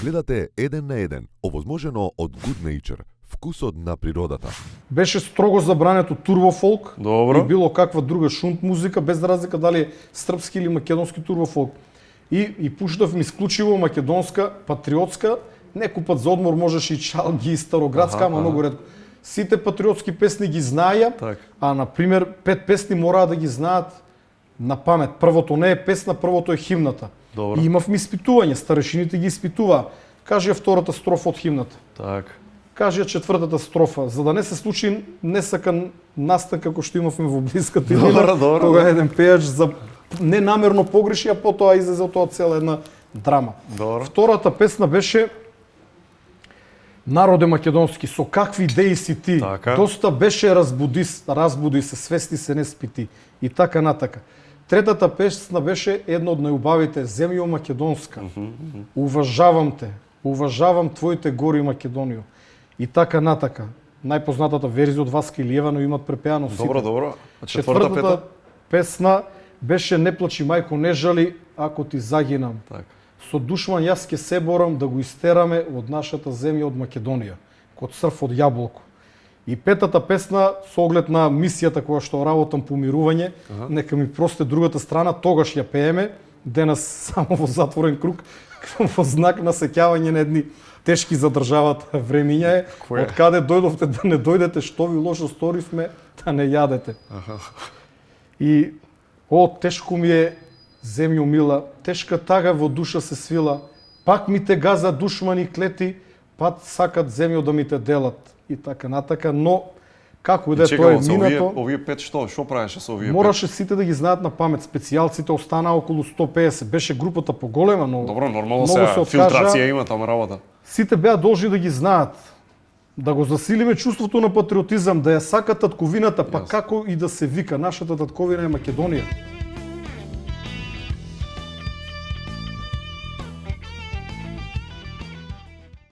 Гледате еден на еден, овозможено од Good Nature, вкусот на природата. Беше строго забрането турбофолк Добро. и било каква друга шунт музика, без разлика дали е српски или македонски турбофолк. И пуштавме исклучиво македонска, патриотска, некој пат за одмор можеш и чалги, и староградска, ама многу ретко. Сите патриотски песни ги знаеја, Так. а на пример 5 песни мораа да ги знаат на памет. Првото не е песна, првото е химната. Добро. И имавме испитување, старешините ги испитуваа. Кажи ја втората строфа од химната. Так. Кажи ја четвртата строфа, за да не се случи несакан настан како што имавме во блиската илина, добро, кога еден пејач за ненамерно погреши, а потоа излезе од тоа цела една драма. Добро. Втората песна беше Народе македонски, со какви идеи си ти? Така. Доста беше разбуди се, свести се, не спити. И така натака. Третата песна беше една од најубавите, Земјо македонска. Уважавам те, уважавам твоите гори Македонијо. И така натака. Најпознатата верзија од Васка Илиева, но имат препеано сите. Добро, добро. А Четвртата пета? песна беше Не плачи мајко, не жали, ако ти загинам. Так. Со душман јас ке се борам да го истераме од нашата земја, од Македонија, код црв од јаболко. И петата песна, со оглед на мисијата која што работам по мирување, нека ми просте другата страна, тогаш ја пееме, денес само во затворен круг, во знак на сеќавање на едни тешки за државата времиња е, Која? од каде дојдовте да не дојдете, што ви лошо сторивме, да не јадете. И тешко ми е, земјо мила, тешка тага во душа се свила, пак ми те газа душмани клети, пат сакат земјо да ми те делат. И така натака, но како и да е тоа е минато, Овие пет што правеше со овие мораше сите да ги знаат на памет. Специјалците останаа околу 150. Беше групата поголема, но пет? Добро, нормално многу се откажа. филтрација има тама работа. Сите беа должни да ги знаат. Да го засилиме чувството на патриотизам, да ја сака татковината, па Јасно. како и да се вика, нашата татковина е Македонија.